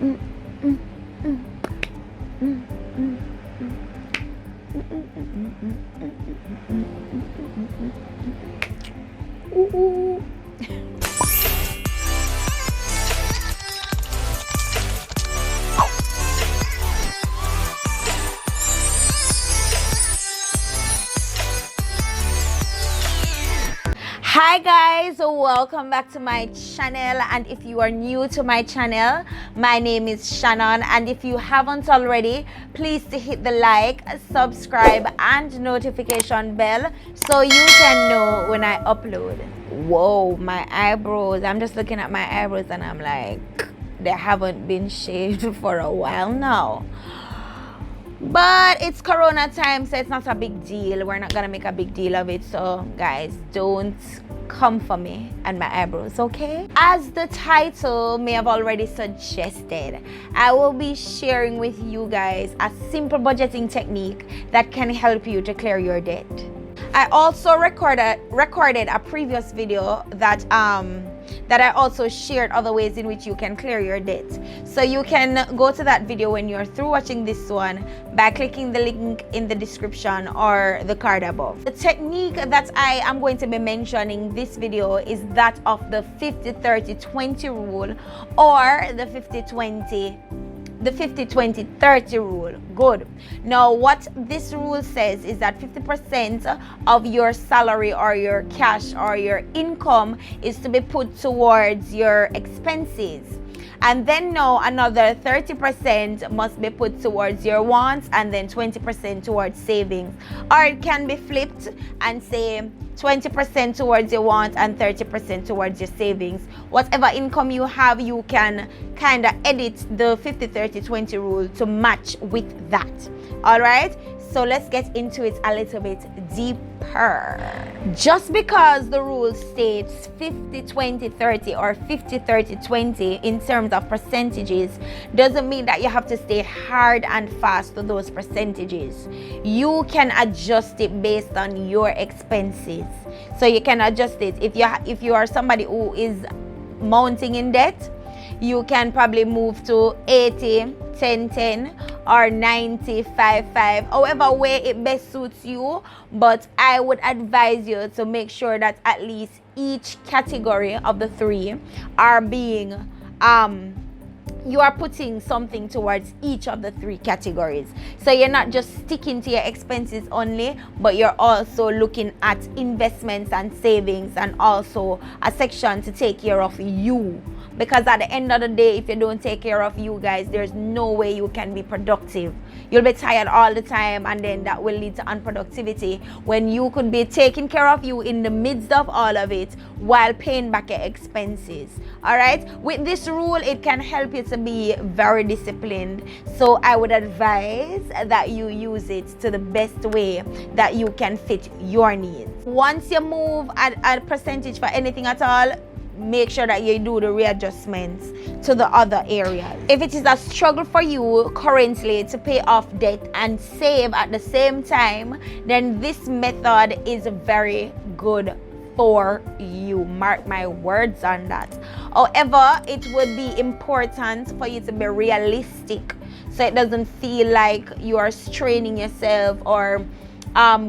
Ooh. Hi guys, welcome back to my channel, and if you are new to my channel, my name is Shannon, and if you haven't already, please to hit the like, subscribe and notification bell so you can know when I upload. Whoa, my eyebrows, I'm just looking at my eyebrows and I'm like, they haven't been shaved for a while now. But it's corona time, so it's not a big deal. We're not gonna make a big deal of it. So guys, don't come for me and my eyebrows, okay? As the title may have already suggested, I will be sharing with you guys a simple budgeting technique that can help you to clear your debt. I also recorded a previous video that I also shared other ways in which you can clear your debt. So you can go to that video when you're through watching this one by clicking the link in the description or the card above. The technique that I am going to be mentioning this video is that of the 50-30-20 rule, or the 50-20-30 rule. Good. Now what this rule says is that 50% of your salary or your cash or your income is to be put towards your expenses, and then now another 30% must be put towards your wants, and then 20% towards savings. Or it can be flipped and say 20% towards your wants and 30% towards your savings. Whatever income you have, you can kind of edit the 50-30-20 rule to match with that. All right, so let's get into it a little bit deeper. Just because the rule states 50-20-30 or 50-30-20 in terms of percentages doesn't mean that you have to stay hard and fast to those percentages. You can adjust it based on your expenses. So you can adjust it. If you are somebody who is mounting in debt, you can probably move to 80-10-10 or 90-5-5, however way it best suits you. But I would advise you to make sure that at least each category of the three are being you are putting something towards each of the three categories. So you're not just sticking to your expenses only, but you're also looking at investments and savings, and also a section to take care of you. Because at the end of the day, if you don't take care of you guys, there's no way you can be productive. You'll be tired all the time, and then that will lead to unproductivity when you could be taking care of you in the midst of all of it while paying back your expenses. All right, with this rule, it can help you to be very disciplined. So I would advise that you use it to the best way that you can fit your needs. Once you move at a percentage for anything at all, make sure that you do the readjustments to the other areas. If it is a struggle for you currently to pay off debt and save at the same time, then this method is very good for you. Mark my words on that. However, it would be important for you to be realistic, so it doesn't feel like you are straining yourself or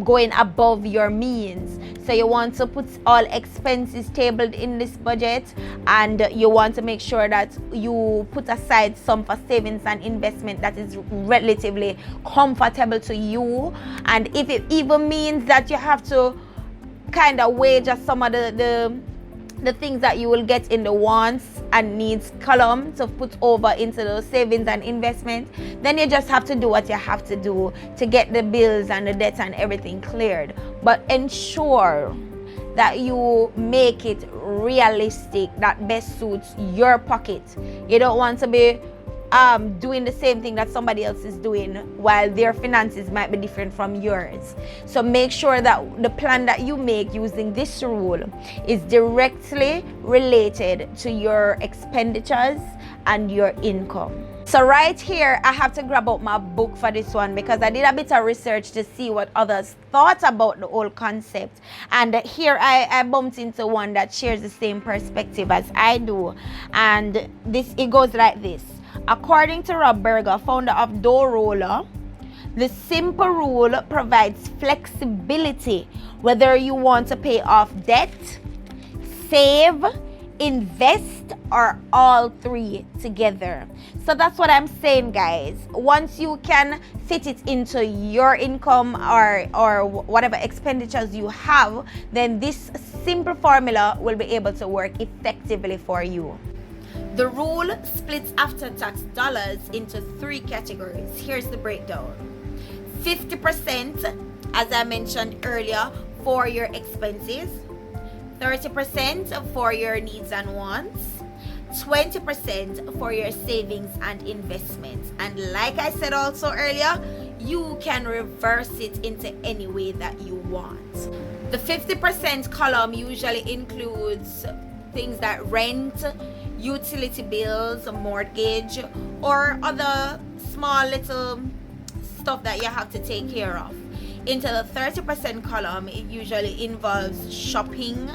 going above your means. So you want to put all expenses tabled in this budget, and you want to make sure that you put aside some for savings and investment that is relatively comfortable to you. And if it even means that you have to kind of wager some of the things that you will get in the wants and needs column to put over into those savings and investment, then you just have to do what you have to do to get the bills and the debts and everything cleared. But ensure that you make it realistic, that best suits your pocket. You don't want to be doing the same thing that somebody else is doing while their finances might be different from yours. So make sure that the plan that you make using this rule is directly related to your expenditures and your income. So right here, I have to grab out my book for this one because I did a bit of research to see what others thought about the whole concept. And here I bumped into one that shares the same perspective as I do. And it goes like this. According to Rob Berger, founder of Dough Roller, the simple rule provides flexibility whether you want to pay off debt, save, invest, or all three together. So that's what I'm saying, guys. Once you can fit it into your income or whatever expenditures you have, then this simple formula will be able to work effectively for you. The rule splits after-tax dollars into three categories. Here's the breakdown. 50%, as I mentioned earlier, for your expenses. 30% for your needs and wants. 20% for your savings and investments. And like I said also earlier, you can reverse it into any way that you want. The 50% column usually includes things like rent, utility bills, mortgage, or other small little stuff that you have to take care of. Into the 30% column, it usually involves shopping,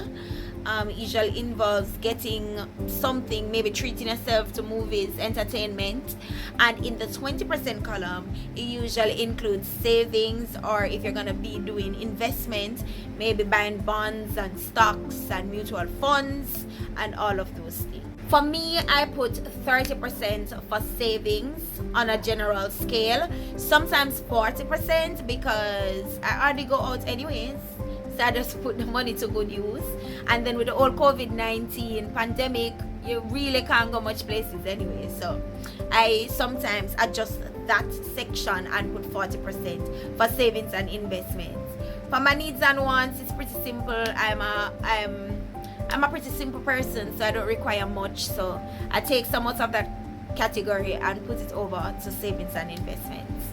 usually involves getting something, maybe treating yourself to movies, entertainment. And in the 20% column, it usually includes savings, or if you're going to be doing investment, maybe buying bonds and stocks and mutual funds and all of those things. For me, I put 30% for savings on a general scale, sometimes 40% because I already go out anyways. So I just put the money to good use. And then with the whole COVID-19 pandemic, you really can't go much places anyway. So I sometimes adjust that section and put 40% for savings and investments. For my needs and wants, it's pretty simple. I'm a pretty simple person, so I don't require much. So I take some out of that category and put it over to savings and investments.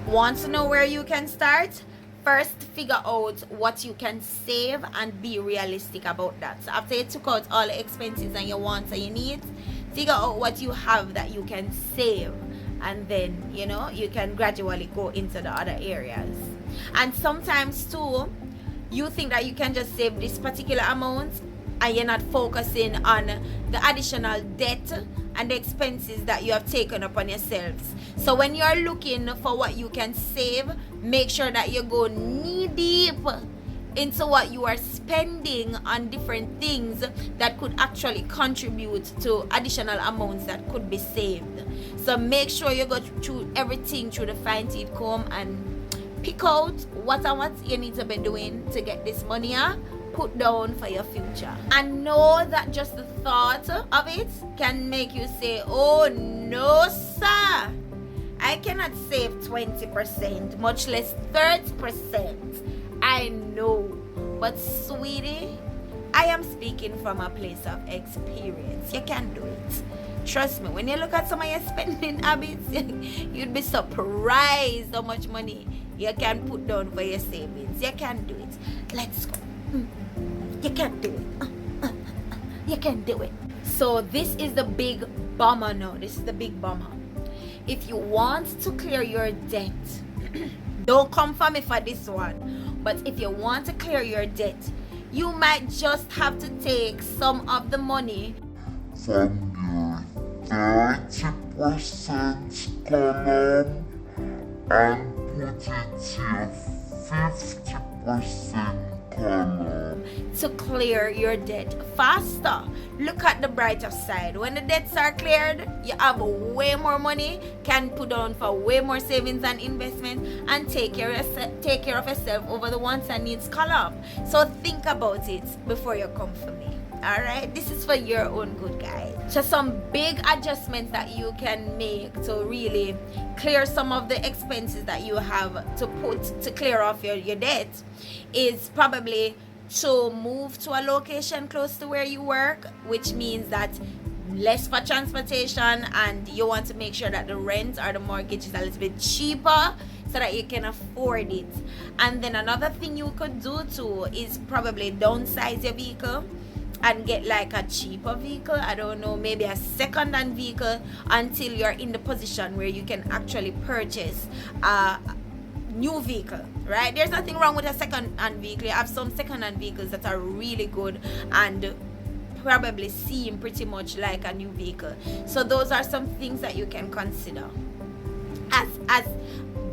Want to know where you can start? First, figure out what you can save and be realistic about that. So after you took out all the expenses and your wants and your needs, figure out what you have that you can save, and then you can gradually go into the other areas. And sometimes too, you think that you can just save this particular amount and you're not focusing on the additional debt and the expenses that you have taken upon yourselves. So when you're looking for what you can save, make sure that you go knee deep into what you are spending on different things that could actually contribute to additional amounts that could be saved. So make sure you go through everything through the fine teeth comb and pick out what you need to be doing to get this money put down for your future. And know that just the thought of it can make you say, oh no sir, I cannot save 20%, much less 30%. I know, but sweetie, I am speaking from a place of experience. You can do it. Trust me, when you look at some of your spending habits, you'd be surprised how much money you can put down for your savings. You can do it. Let's go. You can do it. You can do it. So this is the big bomber now. This is the big bomber. If you want to clear your debt, don't come for me for this one. But if you want to clear your debt, you might just have to take some of the money from your 30% column and put it to your 50% column to clear your debt faster. Look at the brighter side. When the debts are cleared, you have way more money, can put on for way more savings and investment, and take care of yourself over the wants and needs column. So think about it before you come for me. Alright, this is for your own good, guys. So some big adjustments that you can make to really clear some of the expenses that you have to clear off your debt is probably to move to a location close to where you work, which means that less for transportation, and you want to make sure that the rent or the mortgage is a little bit cheaper so that you can afford it. And then another thing you could do too is probably downsize your vehicle and get like a cheaper vehicle. I don't know, maybe a second-hand vehicle until you're in the position where you can actually purchase a new vehicle, right? There's nothing wrong with a second-hand vehicle. You have some second-hand vehicles that are really good and probably seem pretty much like a new vehicle. So those are some things that you can consider as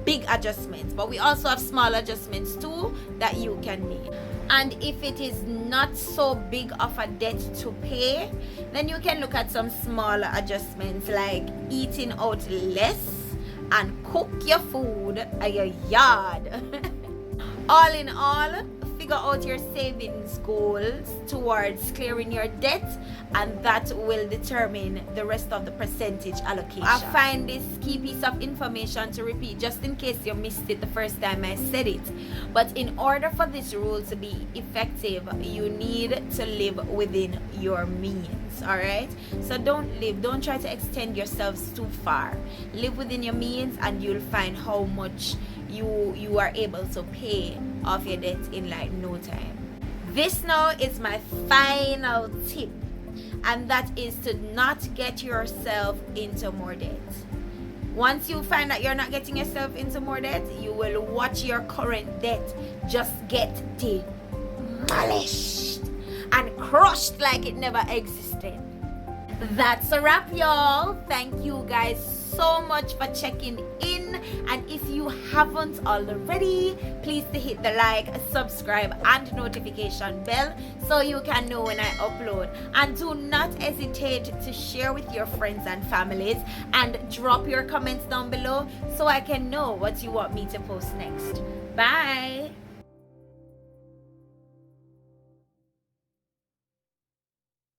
big adjustments, but we also have small adjustments too that you can make. And if it is not so big of a debt to pay, then you can look at some smaller adjustments like eating out less and cook your food at your yard. All in all, figure out your savings goals towards clearing your debt, and that will determine the rest of the percentage allocation. I find this key piece of information to repeat just in case you missed it the first time I said it. But in order for this rule to be effective, you need to live within your means. All right, so don't try to extend yourselves too far. Live within your means, and you'll find how much you are able to pay off your debt in like no time. This now is my final tip, and that is to not get yourself into more debt. Once you find that you're not getting yourself into more debt, you will watch your current debt just get demolished and crushed like it never existed. That's a wrap, y'all. Thank you guys so much for checking in, and if you haven't already, please hit the like, subscribe and notification bell so you can know when I upload. And do not hesitate to share with your friends and families, and drop your comments down below so I can know what you want me to post next. Bye.